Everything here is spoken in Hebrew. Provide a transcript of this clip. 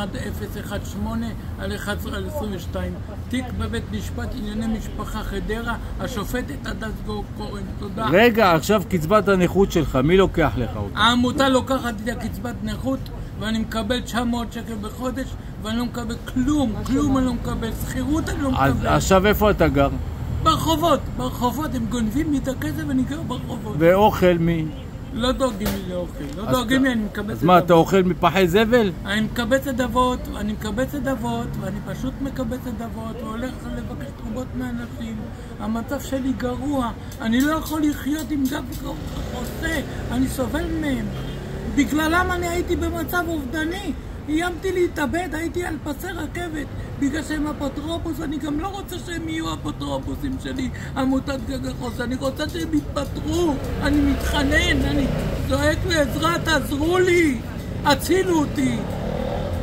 1018/11/22, תיק בבית משפט ענייני משפחה חדרה, השופטת הדס כהן. תודה. רגע, עכשיו קצבת הנכות שלך, מי לוקח לך אותה? העמותה לוקחת את הקצבת נכות, ואני מקבל 900 שקל בחודש, ואני לא מקבל כלום אני לא מקבל, שכירות אני לא מקבל. עכשיו איפה אתה גר? ברחובות, הם גונבים לי את הכסף ואני גר ברחובות. ואוכל מי? לא דואגים לי לאוכל, לא דואגים לי, אני מקבץ אז מה, אתה אוכל מפחי זבל? אני מקבץ נדבות, ואני פשוט מקבץ נדבות, והולך לבקש תרומות מאנשים. המצב שלי גרוע, אני לא יכול לחיות עם גב חוסה, אני סובל מהם. בגללם אני הייתי במצב אובדני, איימתי להתאבד, הייתי על פסי רכבת. בגלל שהם אפוטרופוס, אני גם לא רוצה שהם יהיו אפוטרופוסים שלי, עמותת גג החוסה, אני רוצה שהם יתפטרו, אני מתחנן, אני זועק לעזרה, תעזרו לי, הצילו אותי.